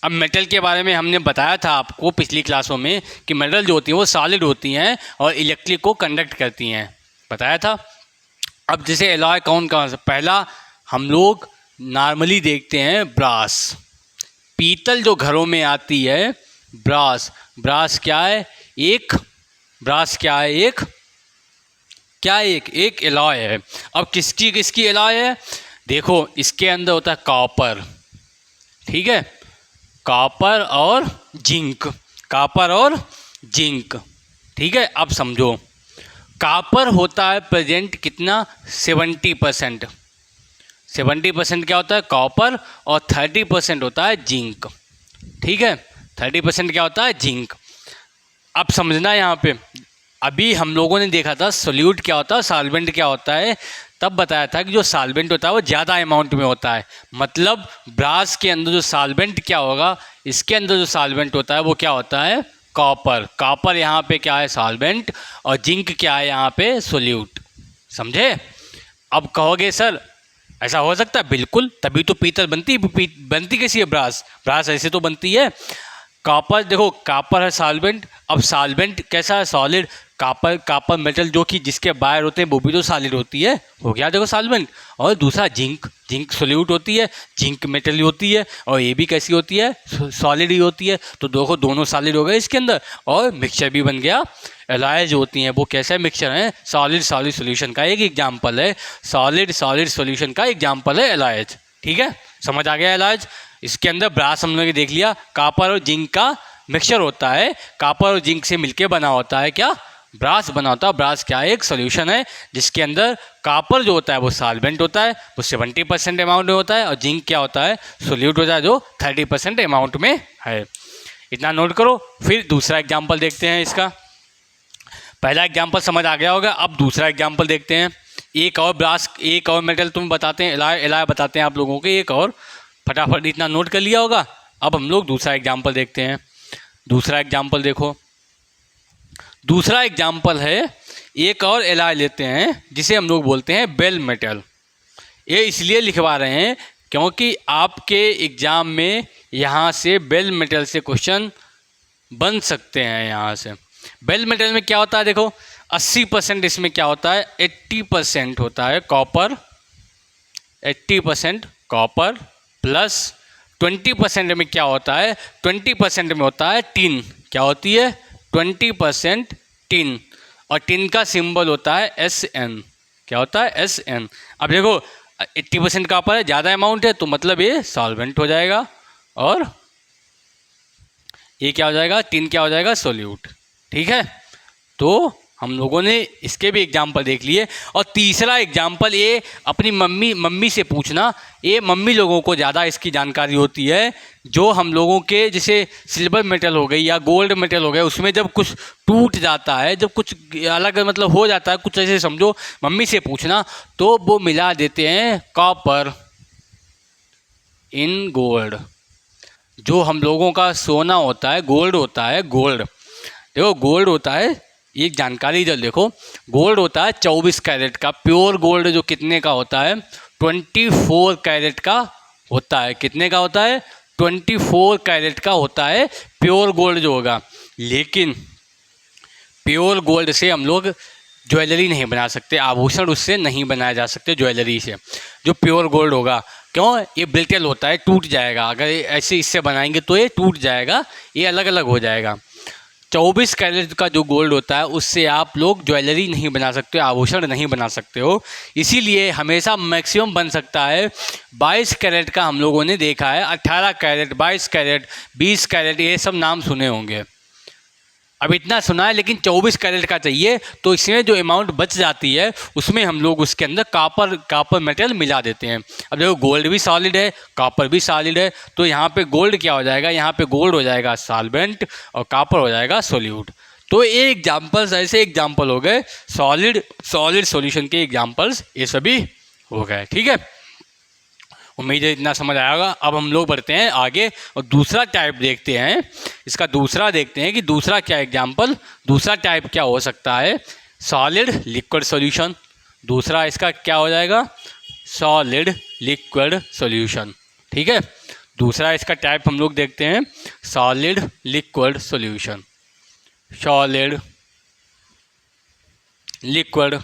अब मेटल के बारे में हमने बताया था आपको पिछली क्लासों में कि मेटल जो होती हैं वो सॉलिड होती हैं और इलेक्ट्रिक को कंडक्ट करती हैं, बताया था। अब जैसे एलॉय कौन सा? पहला हम लोग नॉर्मली देखते हैं ब्रास, पीतल जो घरों में आती है, ब्रास। ब्रास क्या है? एक ब्रास क्या है? एक एलॉय है। अब किसकी किसकी एलॉय है? देखो इसके अंदर होता है कॉपर, ठीक है, कॉपर और जिंक, कॉपर और जिंक, ठीक है। अब समझो, कॉपर होता है प्रेजेंट कितना? 70%। 70% क्या होता है? कॉपर, और 30% होता है जिंक, ठीक है। 30% क्या होता है? जिंक। अब समझना यहाँ पे, अभी हम लोगों ने देखा था सोल्यूट क्या होता है, सॉल्वेंट क्या होता है, तब बताया था कि जो सॉल्वेंट होता है वो ज़्यादा अमाउंट में होता है। मतलब ब्रास के अंदर जो सॉल्वेंट क्या होगा, इसके अंदर जो सॉल्वेंट होता है वो क्या होता है? कॉपर। कॉपर यहाँ पे क्या है? सॉल्वेंट, और जिंक क्या है यहाँ पे? सोल्यूट। समझे? अब कहोगे सर ऐसा हो सकता है? बिल्कुल, तभी तो पीतल बनती कैसी है ब्रास? ब्रास ऐसे तो बनती है। कॉपर, देखो कॉपर है सॉल्वेंट। अब सॉल्वेंट कैसा है? सॉलिड। कॉपर मेटल जो कि जिसके बाहर होते हैं वो भी तो सॉलिड होती है, हो गया देखो सॉल्वेंट। और दूसरा जिंक सोल्यूट होती है, जिंक मेटल ही होती है, और ये भी कैसी होती है? सॉलिड ही होती है। तो देखो दोनों सॉलिड हो गए इसके अंदर, और मिक्सचर भी बन गया। एलॉय जो होती हैं वो कैसे मिक्सचर है? सॉलिड सॉलिड सॉल्यूशन का एक एग्जाम्पल है, सॉलिड सॉलिड सॉल्यूशन का एग्जाम्पल है एलॉयज, ठीक है। समझ आ गया एलॉयज? इसके अंदर ब्रास हम लोगों ने देख लिया, कॉपर और जिंक का मिक्सचर होता है, कॉपर और जिंक से मिलके बना होता है क्या? ब्रास बना होता है। ब्रास क्या है? एक सॉल्यूशन है जिसके अंदर कॉपर जो होता है वो सॉल्वेंट होता है, वो 70% अमाउंट में होता है, और जिंक क्या होता है? सोल्यूट होता है, जो 30% अमाउंट में है। इतना नोट करो। फिर दूसरा एग्जाम्पल देखते हैं इसका। पहला एग्जाम्पल समझ आ गया होगा, अब दूसरा एग्जाम्पल देखते हैं। एक और ब्रास, एक और मेटल तुम बताते हैं, एलॉय बताते हैं आप लोगों को, एक और, फटाफट इतना नोट कर लिया होगा। अब हम लोग दूसरा एग्जाम्पल देखते हैं। दूसरा एग्जाम्पल देखो, दूसरा एग्जाम्पल है, एक और एलॉय लेते हैं जिसे हम लोग बोलते हैं बेल मेटल। ये इसलिए लिखवा रहे हैं क्योंकि आपके एग्जाम में यहाँ से बेल मेटल से क्वेश्चन बन सकते हैं। यहाँ से बेल मेटल में क्या होता है? देखो 80% इसमें क्या होता है? 80% होता है कॉपर, 80% कॉपर प्लस 20% में क्या होता है? 20% में होता है टिन। क्या होती है? 20% टिन, और टिन का सिंबल होता है SN। क्या होता है? SN। अब देखो 80% कॉपर है, ज़्यादा अमाउंट है, तो मतलब ये सॉल्वेंट हो जाएगा, और ये क्या हो जाएगा? टिन क्या हो जाएगा? सोल्यूट, ठीक है। तो हम लोगों ने इसके भी एग्जाम्पल देख लिए। और तीसरा एग्जाम्पल, ये अपनी मम्मी से पूछना, ये मम्मी लोगों को ज़्यादा इसकी जानकारी होती है। जो हम लोगों के जैसे सिल्वर मेटल हो गई या गोल्ड मेटल हो गया, उसमें जब कुछ टूट जाता है, जब कुछ अलग मतलब हो जाता है, कुछ ऐसे समझो, मम्मी से पूछना, तो वो मिला देते हैं कॉपर इन गोल्ड। जो हम लोगों का सोना होता है, गोल्ड होता है, गोल्ड, देखो गोल्ड होता है, एक जानकारी इधर देखो, गोल्ड होता है 24 कैरेट का। प्योर गोल्ड जो कितने का होता है? 24 कैरेट का होता है। कितने का होता है? 24 कैरेट का होता है प्योर गोल्ड जो होगा। लेकिन प्योर गोल्ड से हम लोग ज्वेलरी नहीं बना सकते, आभूषण उससे नहीं बनाया जा सकते ज्वेलरी से। जो प्योर गोल्ड होगा, क्यों? ये ब्रिटल होता है, टूट जाएगा। अगर ऐसे इससे बनाएंगे तो ये टूट जाएगा, ये अलग अलग हो जाएगा। 24 कैरेट का जो गोल्ड होता है उससे आप लोग ज्वेलरी नहीं बना सकते, आभूषण नहीं बना सकते हो। इसीलिए हमेशा मैक्सिमम बन सकता है 22 कैरेट का। हम लोगों ने देखा है 18 कैरेट, 22 कैरेट, 20 कैरेट, ये सब नाम सुने होंगे। अब इतना सुना है, लेकिन 24 कैरेट का चाहिए, तो इसमें जो अमाउंट बच जाती है उसमें हम लोग उसके अंदर कॉपर मेटल मिला देते हैं। अब देखो गोल्ड भी सॉलिड है, कॉपर भी सॉलिड है, तो यहाँ पे गोल्ड क्या हो जाएगा? यहाँ पे गोल्ड हो जाएगा सॉल्वेंट, और कॉपर हो जाएगा सोल्यूट। तो ये एग्जाम्पल्स, ऐसे एग्जाम्पल हो गए सॉलिड सॉल्यूशन के एग्जाम्पल्स, ये सभी हो गए, ठीक है। उम्मीद है इतना समझ आएगा। अब हम लोग बढ़ते हैं आगे और दूसरा टाइप देखते हैं। इसका दूसरा देखते हैं कि दूसरा क्या एग्जाम्पल, दूसरा टाइप क्या हो सकता है? Solid liquid solution. दूसरा इसका क्या हो जाएगा? सॉलिड लिक्विड सॉल्यूशन, ठीक है। दूसरा इसका टाइप हम लोग देखते हैं solid liquid solution, solid liquid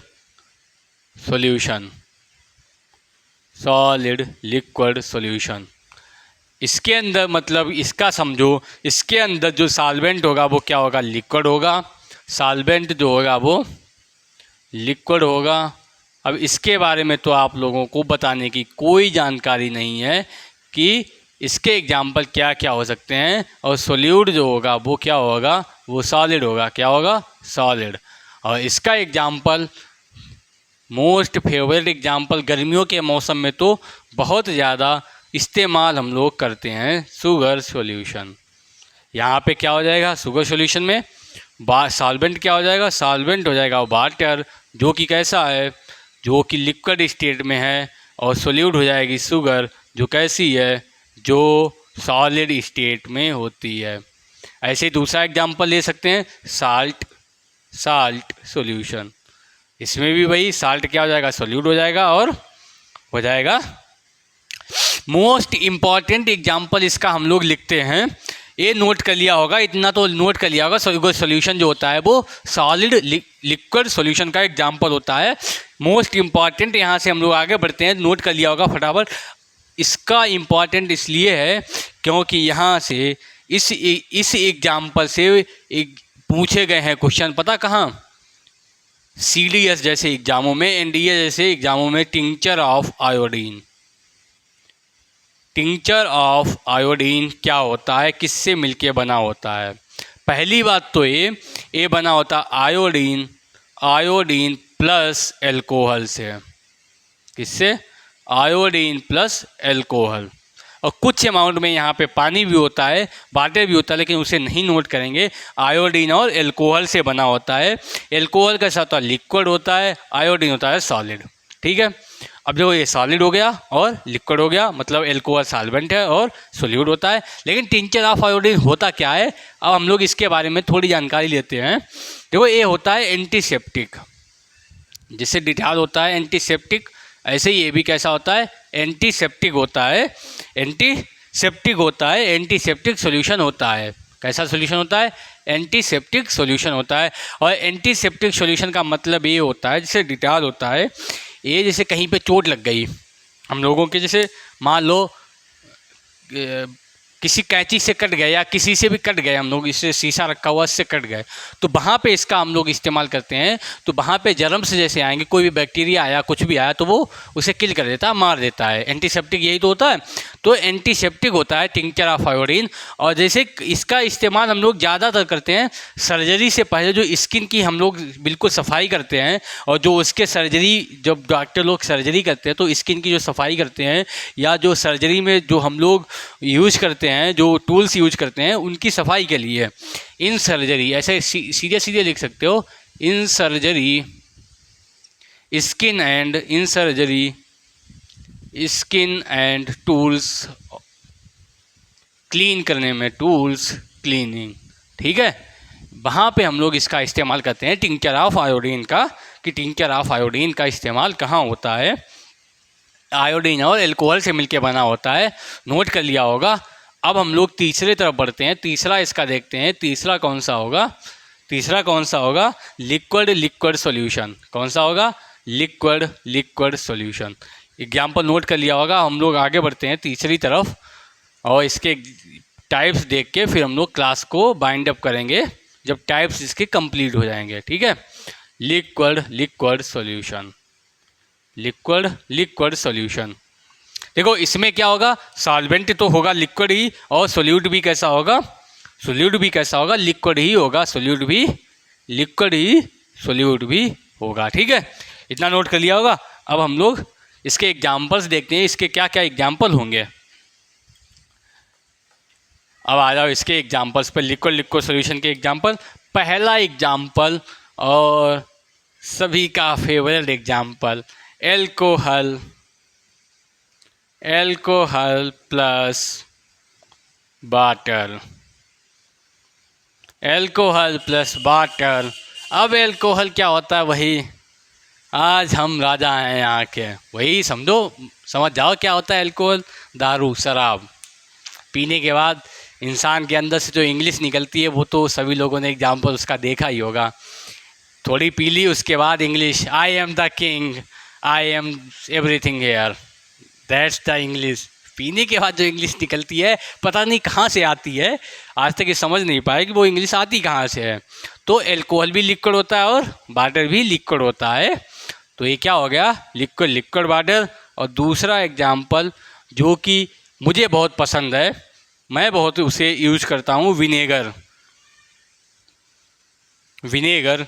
solution, solid liquid solution. इसके अंदर मतलब इसका समझो, इसके अंदर जो सॉल्वेंट होगा वो क्या होगा, लिक्विड होगा। सॉल्वेंट जो होगा वो लिक्विड होगा। अब इसके बारे में तो आप लोगों को बताने की कोई जानकारी नहीं है कि इसके एग्जाम्पल क्या क्या हो सकते हैं, और सोल्यूट जो होगा वो क्या होगा, वो सॉलिड होगा। क्या होगा, सॉलिड। और इसका एग्जाम्पल मोस्ट फेवरेट एग्जाम्पल गर्मियों के मौसम में तो बहुत ज़्यादा इस्तेमाल हम लोग करते हैं, शुगर सॉल्यूशन। यहाँ पे क्या हो जाएगा, शुगर सॉल्यूशन में सॉल्वेंट क्या हो जाएगा, सॉल्वेंट हो जाएगा वाटर, जो कि कैसा है, जो कि लिक्विड स्टेट में है, और सोल्यूट हो जाएगी शुगर, जो कैसी है, जो सॉलिड स्टेट में होती है। ऐसे ही दूसरा एग्जांपल ले सकते हैं, साल्ट सॉल्यूशन। इसमें भी वही साल्ट क्या हो जाएगा, सोल्यूट हो जाएगा और हो जाएगा। मोस्ट इम्पॉर्टेंट एग्जांपल इसका हम लोग लिखते हैं, ये नोट कर लिया होगा, इतना तो नोट कर लिया होगा। सॉल्यूशन जो होता है वो सॉलिड लिक्विड सॉल्यूशन का एग्जांपल होता है। मोस्ट इम्पॉर्टेंट, यहाँ से हम लोग आगे बढ़ते हैं, नोट कर लिया होगा फटाफट। इसका इम्पॉर्टेंट इसलिए है क्योंकि यहाँ से इस एग्जांपल से एक पूछे गए हैं क्वेश्चन, पता कहाँ, CDS जैसे एग्जामों में, NDA जैसे एग्जामों में। Tincture of iodine, tincture of iodine क्या होता है, किससे मिलके बना होता है। पहली बात तो ये बना होता है आयोडीन प्लस एल्कोहल से। किससे, आयोडीन प्लस एल्कोहल। और कुछ अमाउंट में यहाँ पे पानी भी होता है, वाटर भी होता है, लेकिन उसे नहीं नोट करेंगे। आयोडीन और एल्कोहल से बना होता है। एल्कोहल का साथ लिक्विड होता है, आयोडीन होता है सॉलिड। ठीक है, अब देखो ये सॉलिड हो गया और लिक्विड हो गया, मतलब एल्कोहल सॉल्वेंट है और सोल्यूट होता है। लेकिन टिंचर ऑफ आयोडीन होता क्या है, अब हम लोग इसके बारे में थोड़ी जानकारी लेते हैं। देखो ये होता है एंटीसेप्टिक, जिससे डिटॉल होता है एंटीसेप्टिक, ऐसे ही ये भी कैसा होता है, एंटीसेप्टिक होता है। एंटीसेप्टिक सॉल्यूशन होता है। कैसा सॉल्यूशन होता है, एंटीसेप्टिक सॉल्यूशन होता है। और एंटीसेप्टिक सॉल्यूशन का मतलब ये होता है, जैसे डिटॉल होता है, ये जैसे कहीं पे चोट लग गई हम लोगों के, जैसे मान लो किसी कैंची से कट गए या किसी से भी कट गए, हम लोग इससे शीशा रखा हुआ इससे कट गए, तो वहाँ पे इसका हम लोग इस्तेमाल करते हैं। तो वहाँ पे जर्म्स जैसे आएंगे, कोई भी बैक्टीरिया आया, कुछ भी आया, तो वो उसे किल कर देता है, मार देता है। एंटीसेप्टिक यही तो होता है। तो एंटीसेप्टिक होता है टिंचर ऑफ आयोडीन। और जैसे इसका इस्तेमाल हम लोग ज़्यादातर करते हैं सर्जरी से पहले, जो स्किन की हम लोग बिल्कुल सफाई करते हैं, और जो उसके सर्जरी, जब डॉक्टर लोग सर्जरी करते हैं तो स्किन की जो सफाई करते हैं, या जो सर्जरी में जो हम लोग यूज करते हैं, जो टूल्स यूज करते हैं, उनकी सफाई के लिए इन सर्जरी, ऐसे सीधे सीधे लिख सकते हो, in surgery skin and, in surgery skin and tools clean करने में, टूल्स क्लीनिंग। ठीक है, वहाँ पे हम लोग इसका इस्तेमाल करते हैं टिंचर ऑफ आयोडीन का, कि टिंचर ऑफ आयोडीन का इस्तेमाल कहाँ होता है, आयोडीन और एल्कोहल से मिलके बना होता है। नोट कर लिया होगा। अब हम लोग तीसरे तरफ बढ़ते हैं, तीसरा इसका देखते हैं, तीसरा कौन सा होगा, लिक्विड सॉल्यूशन। कौन सा होगा, लिक्विड सॉल्यूशन। एग्जाम्पल नोट कर लिया होगा। हम लोग आगे बढ़ते हैं तीसरी तरफ, और इसके टाइप्स देख के फिर हम लोग क्लास को बाइंड अप करेंगे, जब टाइप्स इसके कंप्लीट हो जाएंगे। ठीक है, लिक्विड सॉल्यूशन। देखो इसमें क्या होगा, सॉल्वेंट तो होगा लिक्विड ही, और सोल्यूट भी कैसा होगा, लिक्विड ही होगा, सोल्यूट भी लिक्विड ही, सोल्यूट भी होगा। ठीक है, इतना नोट कर लिया होगा। अब हम लोग इसके एग्जाम्पल्स देखते हैं, इसके क्या क्या एग्जाम्पल होंगे। अब आ जाओ इसके एग्जाम्पल्स पर, लिक्विड सॉल्यूशन के एग्जाम्पल। पहला एग्जाम्पल और सभी का favourite example, alcohol plus water. अब एल्कोहल क्या होता है, वही आज हम राजा हैं यहाँ के, वही समझ जाओ क्या होता है एल्कोहल, दारू, शराब। पीने के बाद इंसान के अंदर से जो इंग्लिश निकलती है, वो तो सभी लोगों ने एग्जाम्पल उसका देखा ही होगा। थोड़ी पी ली, उसके बाद English, I am the king, I am everything here, that's the English. पीने के बाद जो इंग्लिश निकलती है पता नहीं कहाँ से आती है, आज तक ये समझ नहीं पाए कि वो इंग्लिश आती कहाँ से है। तो एल्कोहल भी लिक्विड होता है और वाटर भी लिक्विड होता है। तो ये क्या हो गया, लिक्विड लिक्विड वाटर। और दूसरा एग्जाम्पल जो कि मुझे बहुत पसंद है, मैं बहुत उसे यूज करता हूँ, विनेगर। विनेगर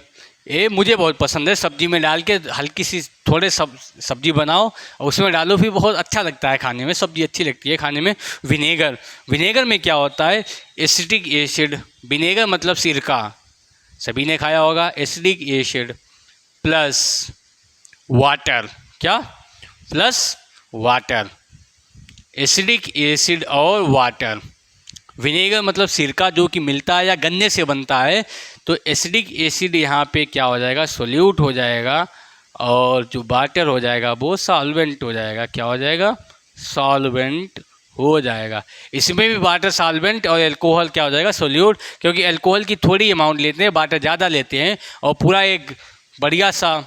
ये मुझे बहुत पसंद है, सब्जी में डाल के हल्की सी थोड़े सब्जी बनाओ और उसमें डालो, भी बहुत अच्छा लगता है खाने में, सब्जी अच्छी लगती है खाने में। विनेगर, विनेगर में क्या होता है, एसिटिक एसिड। विनेगर मतलब सिरका, सभी ने खाया होगा। एसिडिक एसिड प्लस वाटर, क्या प्लस वाटर, एसिडिक एसिड और वाटर। विनेगर मतलब सिरका जो कि मिलता है या गन्ने से बनता है। तो एसिडिक एसिड यहाँ पे क्या हो जाएगा, सोल्यूट हो जाएगा, और जो वाटर हो जाएगा वो सॉल्वेंट हो जाएगा। क्या हो जाएगा, सॉल्वेंट हो जाएगा। इसमें भी वाटर सॉल्वेंट और अल्कोहल क्या हो जाएगा, सोल्यूट, क्योंकि अल्कोहल की थोड़ी अमाउंट लेते हैं, वाटर ज़्यादा लेते हैं, और पूरा एक बढ़िया सा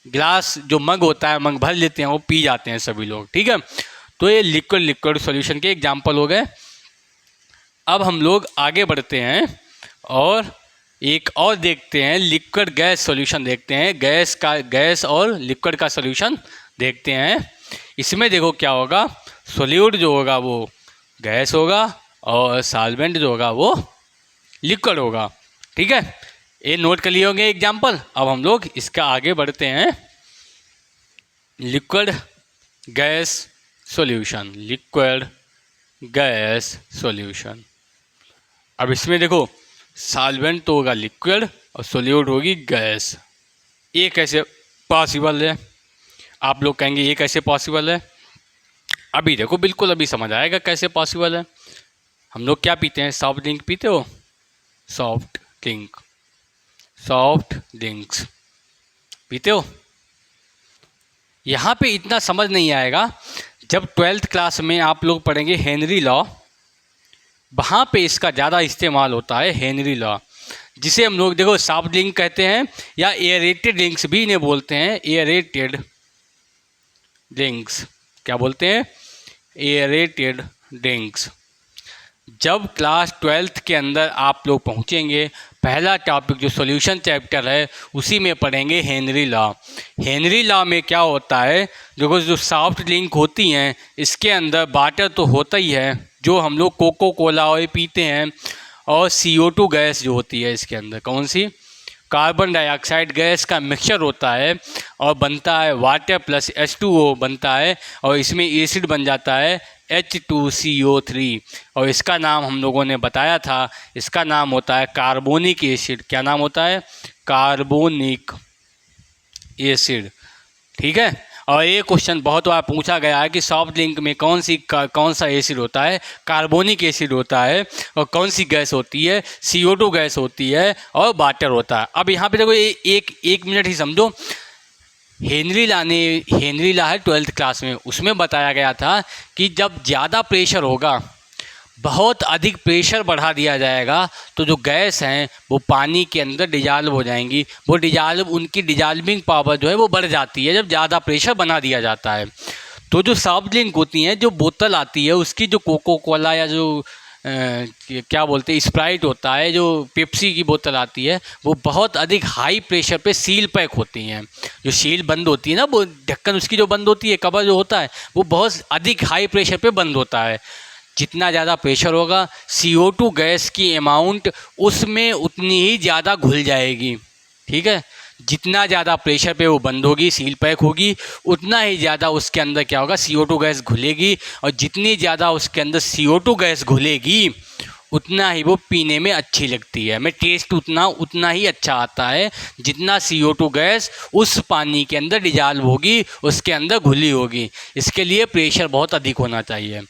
ग्लास जो मग होता है, मग भर लेते हैं, वो पी जाते हैं सभी लोग, ठीक है। तो ये लिक्विड लिक्विड सॉल्यूशन के एग्जाम्पल हो गए। अब हम लोग आगे बढ़ते हैं और एक और देखते हैं, लिक्विड गैस सॉल्यूशन देखते हैं। गैस और लिक्विड का सॉल्यूशन देखते हैं। इसमें देखो क्या होगा, सॉल्यूट जो होगा वो गैस होगा और सॉल्वेंट जो होगा वो लिक्विड होगा, ठीक है। ये नोट कर लिए होंगे एग्जाम्पल। अब हम लोग इसका आगे बढ़ते हैं, liquid gas solution, liquid gas solution. अब इसमें देखो सॉल्वेंट तो होगा लिक्विड और सोल्यूट होगी गैस। ये कैसे पॉसिबल है, आप लोग कहेंगे ये कैसे पॉसिबल है। अभी देखो बिल्कुल अभी समझ आएगा कैसे पॉसिबल है। हम लोग क्या पीते हैं, सॉफ्ट ड्रिंक पीते हो, सॉफ्ट ड्रिंक, सॉफ्ट ड्रिंक्स पीते हो। यहाँ पे इतना समझ नहीं आएगा, जब 12th क्लास में आप लोग पढ़ेंगे हेनरी लॉ, वहाँ पे इसका ज़्यादा इस्तेमाल होता है, हेनरी लॉ, जिसे हम लोग देखो सॉफ्ट ड्रिंक कहते हैं या एयरेटेड ड्रिंक्स भी इन्हें बोलते हैं। एयरेटेड ड्रिंक्स क्या बोलते हैं, एयरेटेड ड्रिंक्स। जब क्लास 12th के अंदर आप लोग पहुँचेंगे, पहला टॉपिक जो सॉल्यूशन चैप्टर है उसी में पढ़ेंगे हेनरी लॉ। हेनरी लॉ में क्या होता है, देखो जो सॉफ्ट ड्रिंक होती हैं इसके अंदर वाटर तो होता ही है, जो हम लोग कोको कोला और पीते हैं, और CO2 गैस जो होती है इसके अंदर, कौन सी, कार्बन डाइऑक्साइड गैस का मिक्सचर होता है, और बनता है वाटर प्लस H2O बनता है, और इसमें एसिड बन जाता है H2CO3, और इसका नाम हम लोगों ने बताया था, इसका नाम होता है कार्बोनिक एसिड। क्या नाम होता है, कार्बोनिक एसिड, ठीक है। और ये क्वेश्चन बहुत बार पूछा गया है कि सॉफ्ट ड्रिंक में कौन सा एसिड होता है, कार्बोनिक एसिड होता है, और कौन सी गैस होती है, CO2 गैस होती है, और वाटर होता है। अब यहाँ पे देखो एक मिनट ही समझो, हेनरी लॉ है 12th क्लास में, उसमें बताया गया था कि जब ज़्यादा प्रेशर होगा, बहुत अधिक प्रेशर बढ़ा दिया जाएगा, तो जो गैस हैं वो पानी के अंदर डिजॉल्व हो जाएंगी। वो उनकी डिजॉल्विंग पावर जो है वो बढ़ जाती है जब ज़्यादा प्रेशर बना दिया जाता है। तो जो सॉफ्ट ड्रिंक होती हैं, जो बोतल आती है उसकी, जो कोको कोला या जो क्या बोलते हैं स्प्राइट होता है, जो पेप्सी की बोतल आती है, वो बहुत अधिक हाई प्रेशर पे सील पैक होती हैं। जो सील बंद होती है ना, वो ढक्कन उसकी जो बंद होती है, कवर जो होता है, वो बहुत अधिक हाई प्रेशर पे बंद होता है। जितना ज़्यादा प्रेशर होगा, CO2 गैस की अमाउंट उसमें उतनी ही ज़्यादा घुल जाएगी, ठीक है। जितना ज़्यादा प्रेशर पे वो बंद होगी, सील पैक होगी, उतना ही ज़्यादा उसके अंदर क्या होगा, CO2 गैस घुलेगी, और जितनी ज़्यादा उसके अंदर CO2 गैस घुलेगी उतना ही वो पीने में अच्छी लगती है, में टेस्ट उतना ही अच्छा आता है, जितना CO2 गैस उस पानी के अंदर डिजॉल्व होगी, उसके अंदर घुली होगी। इसके लिए प्रेशर बहुत अधिक होना चाहिए।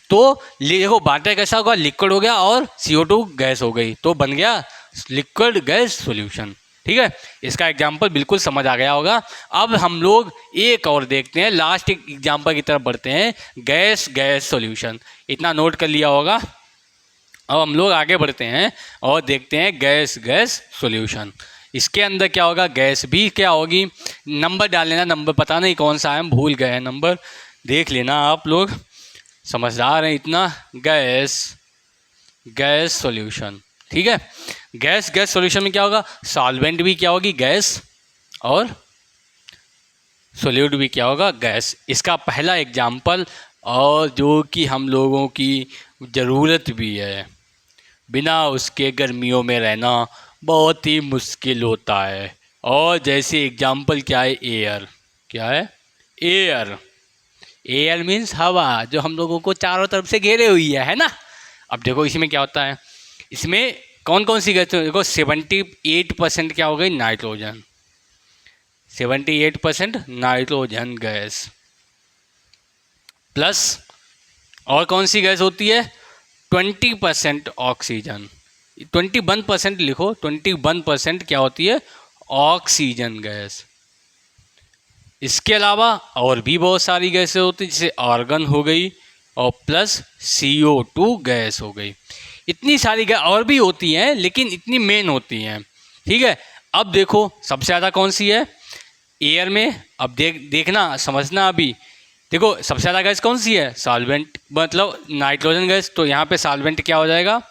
तो देखो वाटर कैसा होगा, लिक्विड हो गया और CO2 गैस हो गई, तो बन गया लिक्विड गैस सॉल्यूशन, ठीक है। इसका एग्जाम्पल बिल्कुल समझ आ गया होगा। अब हम लोग एक और देखते हैं, लास्ट एग्जाम्पल की तरफ बढ़ते हैं, गैस सॉल्यूशन। इतना नोट कर लिया होगा। अब हम लोग आगे बढ़ते हैं और देखते हैं गैस सॉल्यूशन। इसके अंदर क्या होगा, गैस भी क्या होगी, नंबर डाल लेना, नंबर पता नहीं कौन सा है, हम भूल गए हैं नंबर। देख लेना आप लोग, समझदार हैं इतना। गैस सॉल्यूशन, ठीक है। गैस सॉल्यूशन में क्या होगा, सॉल्वेंट भी क्या होगी, गैस, और सॉल्यूट भी क्या होगा, गैस। इसका पहला एग्जाम्पल, और जो कि हम लोगों की ज़रूरत भी है, बिना उसके गर्मियों में रहना बहुत ही मुश्किल होता है। और जैसे एग्जाम्पल क्या है, एयर। क्या है, एयर। एयर मीन्स हवा, जो हम लोगों को चारों तरफ से घेरे हुई है ना। अब देखो इसमें क्या होता है, इसमें कौन कौन सी गैस, देखो 78% क्या हो गई, नाइट्रोजन। 78% नाइट्रोजन गैस, प्लस और कौन सी गैस होती है, 20% ऑक्सीजन। 21% लिखो, 21% क्या होती है, ऑक्सीजन गैस। इसके अलावा और भी बहुत सारी गैसें होती हैं, जैसे आर्गन हो गई, और प्लस CO2 गैस हो गई। इतनी सारी गैस और भी होती हैं, लेकिन इतनी मेन होती हैं, ठीक है। अब देखो सबसे ज़्यादा कौन सी है, एयर में। अब देखना समझना। अभी देखो सबसे ज़्यादा गैस कौन सी है, सॉल्वेंट, मतलब नाइट्रोजन गैस। तो यहाँ पे सॉल्वेंट क्या हो जाएगा,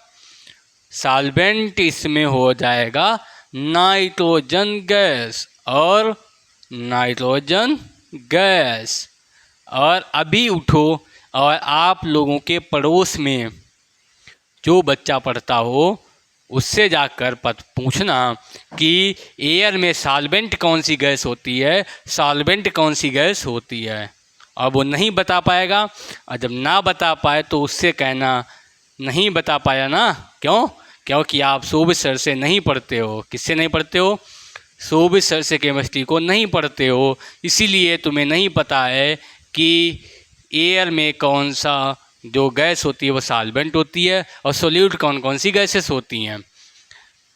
सॉल्वेंट इसमें हो जाएगा नाइट्रोजन गैस और नाइट्रोजन गैस। और अभी उठो और आप लोगों के पड़ोस में जो बच्चा पढ़ता हो उससे जाकर पूछना कि एयर में सॉल्वेंट कौन सी गैस होती है, सॉल्वेंट कौन सी गैस होती है। अब वो नहीं बता पाएगा, और जब ना बता पाए तो उससे कहना नहीं बता पाया ना। क्यों, क्योंकि आप शोभित सर से नहीं पढ़ते हो। किससे नहीं पढ़ते हो, शोभित सर से केमिस्ट्री को नहीं पढ़ते हो, इसीलिए तुम्हें नहीं पता है कि एयर में कौन सा जो गैस होती है वो सॉल्वेंट होती है, और सोल्यूट कौन कौन सी गैसेस होती हैं।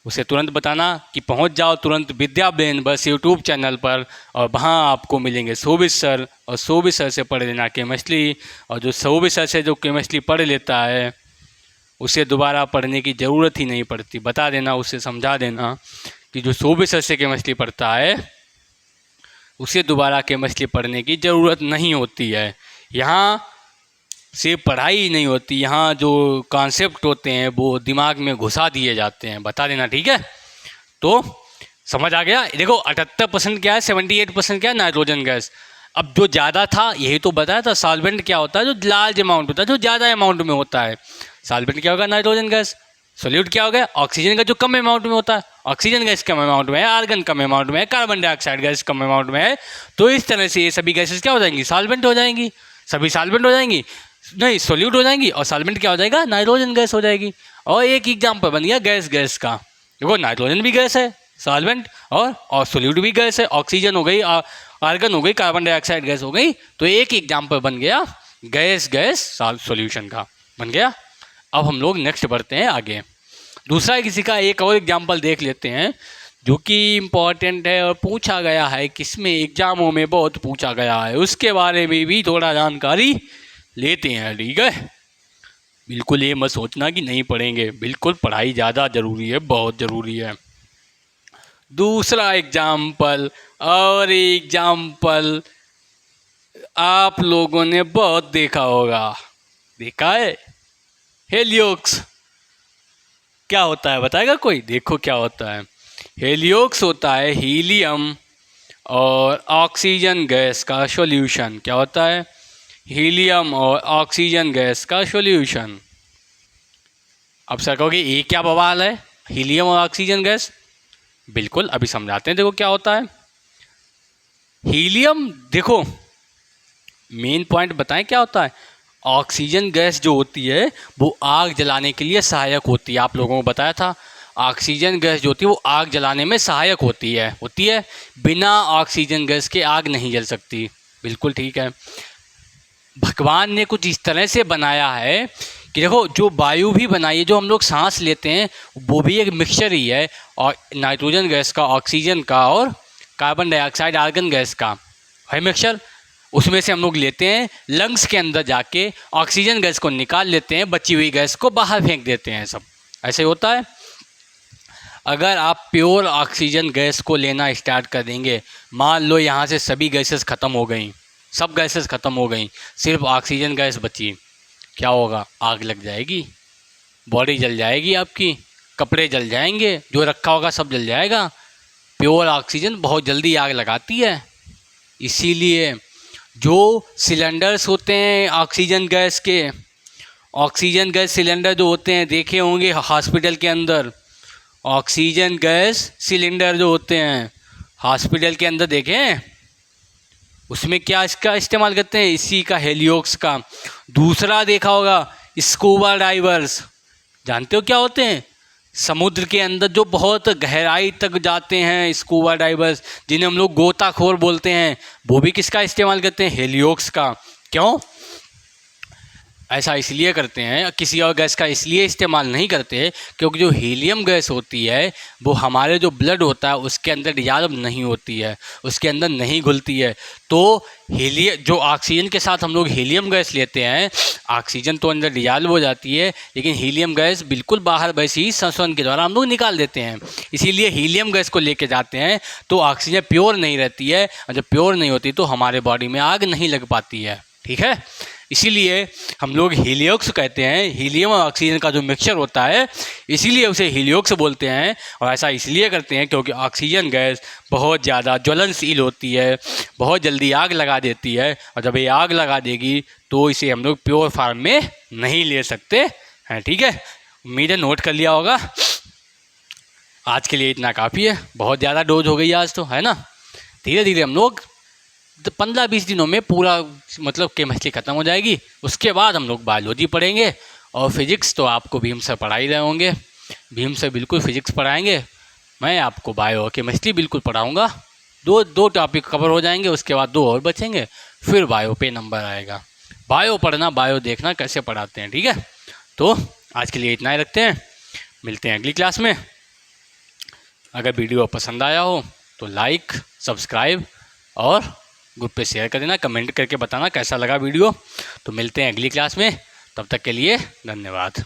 उसे तुरंत बताना कि पहुंच जाओ तुरंत विद्या ब्रेन बस यूट्यूब चैनल पर, और वहाँ आपको मिलेंगे शोभित सर, और शोभित सर से पढ़ लेना केमिस्ट्री। और जो शोभित सर से जो केमिस्ट्री पढ़ लेता है उसे दोबारा पढ़ने की ज़रूरत ही नहीं पड़ती। बता देना, उसे समझा देना कि जो शोभित सर से केमिस्ट्री पढ़ता है उसे दोबारा केमिस्ट्री पढ़ने की ज़रूरत नहीं होती है। यहाँ से पढ़ाई नहीं होती, यहाँ जो कॉन्सेप्ट होते हैं वो दिमाग में घुसा दिए जाते हैं। बता देना, ठीक है। तो समझ आ गया। देखो 78% क्या है, 78% क्या है, नाइट्रोजन गैस। अब जो ज़्यादा था यही तो बताया था, सॉल्वेंट क्या होता है, जो लार्ज अमाउंट होता है, जो ज़्यादा अमाउंट में होता है। सॉल्वेंट क्या होगा, नाइट्रोजन गैस। सोल्यूट क्या हो गया, ऑक्सीजन का जो कम अमाउंट में होता है। ऑक्सीजन गैस कम अमाउंट में है, आर्गन कम अमाउंट में है, कार्बन डाइऑक्साइड गैस कम अमाउंट में है। तो इस तरह से ये सभी गैसेस क्या हो जाएंगी, सॉल्वेंट हो जाएंगी। सभी सॉल्वेंट हो जाएंगी, नहीं सोल्यूट हो जाएंगी, और सॉल्वेंट क्या हो जाएगा, नाइट्रोजन गैस हो जाएगी। और एक एग्जाम्पल बन गया गैस का। देखो नाइट्रोजन भी गैस है, सॉल्वेंट, और सोल्यूट भी गैस है, ऑक्सीजन हो गई, आर्गन हो गई, कार्बन डाइऑक्साइड गैस हो गई। तो एक एग्जाम्पल बन गया गैस सॉल्यूशन का बन गया। अब हम लोग नेक्स्ट बढ़ते हैं आगे। दूसरा किसी का एक और एग्जाम्पल देख लेते हैं जो कि इम्पॉर्टेंट है और पूछा गया है, किसमें एग्जामों में बहुत पूछा गया है, उसके बारे में भी थोड़ा जानकारी लेते हैं, ठीक है। बिल्कुल ये मत सोचना कि नहीं पढ़ेंगे, बिल्कुल पढ़ाई ज़्यादा ज़रूरी है, बहुत ज़रूरी है। दूसरा एग्जाम्पल, और एग्जाम्पल आप लोगों ने बहुत देखा होगा, देखा है, हेलियोक्स। क्या होता है बताएगा कोई, देखो क्या होता है। हेलियोक्स होता है हीलियम और ऑक्सीजन गैस का सॉल्यूशन। क्या होता है, हीलियम और ऑक्सीजन गैस का सॉल्यूशन। अब सर कहोगे ये क्या बवाल है, हीलियम और ऑक्सीजन गैस। बिल्कुल अभी समझाते हैं। देखो क्या होता है हीलियम, देखो मेन पॉइंट बताएं क्या होता है। ऑक्सीजन गैस जो होती है वो आग जलाने के लिए सहायक होती है, आप लोगों को बताया था। ऑक्सीजन गैस जो होती है वो आग जलाने में सहायक होती है। बिना ऑक्सीजन गैस के आग नहीं जल सकती। बिल्कुल ठीक है। भगवान ने कुछ इस तरह से बनाया है कि देखो जो वायु भी बनाई है, जो हम लोग सांस लेते हैं वो भी एक मिक्सचर ही है, और नाइट्रोजन गैस का, ऑक्सीजन का और कार्बन डाइऑक्साइड आर्गन गैस का है मिक्सचर। उसमें से हम लोग लेते हैं, लंग्स के अंदर जाके ऑक्सीजन गैस को निकाल लेते हैं, बची हुई गैस को बाहर फेंक देते हैं। सब ऐसे होता है। अगर आप प्योर ऑक्सीजन गैस को लेना स्टार्ट कर देंगे, मान लो यहाँ से सभी गैसेस ख़त्म हो गई, सब गैसेस ख़त्म हो गई, सिर्फ ऑक्सीजन गैस बची। क्या होगा? आग लग जाएगी, बॉडी जल जाएगी आपकी, कपड़े जल जाएंगे, जो रखा होगा सब जल जाएगा। प्योर ऑक्सीजन बहुत जल्दी आग लगाती है। इसीलिए जो सिलेंडर्स होते हैं ऑक्सीजन गैस के, ऑक्सीजन गैस सिलेंडर जो होते हैं देखे होंगे हॉस्पिटल के अंदर, ऑक्सीजन गैस सिलेंडर जो होते हैं हॉस्पिटल के अंदर देखें, उसमें क्या इसका इस्तेमाल करते हैं? इसी का, हेलियोक्स का। दूसरा देखा होगा स्कूबा डाइवर्स, जानते हो क्या होते हैं? समुद्र के अंदर जो बहुत गहराई तक जाते हैं स्कूबा डाइवर्स, जिन्हें हम लोग गोताखोर बोलते हैं, वो भी किसका इस्तेमाल करते हैं? हेलियोक्स का। क्यों ऐसा इसलिए करते हैं, किसी और गैस का इसलिए इस्तेमाल नहीं करते क्योंकि जो हीलियम गैस होती है वो हमारे जो ब्लड होता है उसके अंदर डिजॉल्व नहीं होती है, उसके अंदर नहीं घुलती है। तो जो ऑक्सीजन के साथ हम लोग हीलियम गैस लेते हैं, ऑक्सीजन तो अंदर डिजॉल्व हो जाती है, लेकिन हीलियम गैस बिल्कुल बाहर वैसे ही संशोधन के द्वारा हम लोग निकाल देते हैं। इसीलिए हीलियम गैस को लेके जाते हैं तो ऑक्सीजन प्योर नहीं रहती है, और जब प्योर नहीं होती तो हमारे बॉडी में आग नहीं लग पाती है। ठीक है, इसीलिए हम लोग हीलियोक्स कहते हैं, हीलियम और ऑक्सीजन का जो मिक्सचर होता है, इसीलिए उसे हीलियोक्स बोलते हैं। और ऐसा इसलिए करते हैं क्योंकि ऑक्सीजन गैस बहुत ज़्यादा ज्वलनशील होती है, बहुत जल्दी आग लगा देती है, और जब ये आग लगा देगी तो इसे हम लोग प्योर फॉर्म में नहीं ले सकते हैं। ठीक है, उम्मीद है नोट कर लिया होगा। आज के लिए इतना काफ़ी है, बहुत ज़्यादा डोज हो गई आज तो, है ना। धीरे धीरे हम लोग 15-20 दिनों में पूरा मतलब केमिस्ट्री ख़त्म हो जाएगी। उसके बाद हम लोग बायोलॉजी पढ़ेंगे, और फिजिक्स तो आपको भीम से पढ़ा ही रहे होंगे, भीम से बिल्कुल फिजिक्स पढ़ाएंगे। मैं आपको बायो और केमिस्ट्री बिल्कुल पढ़ाऊँगा। दो टॉपिक कवर हो जाएंगे, उसके बाद 2 और बचेंगे, फिर बायो पे नंबर आएगा। बायो पढ़ना, बायो देखना कैसे पढ़ाते हैं। ठीक है, तो आज के लिए इतना ही रखते हैं, मिलते हैं अगली क्लास में। अगर वीडियो पसंद आया हो तो लाइक, सब्सक्राइब और ग्रुप पे शेयर कर देना, कमेंट करके बताना कैसा लगा वीडियो। तो मिलते हैं अगली क्लास में, तब तक के लिए धन्यवाद।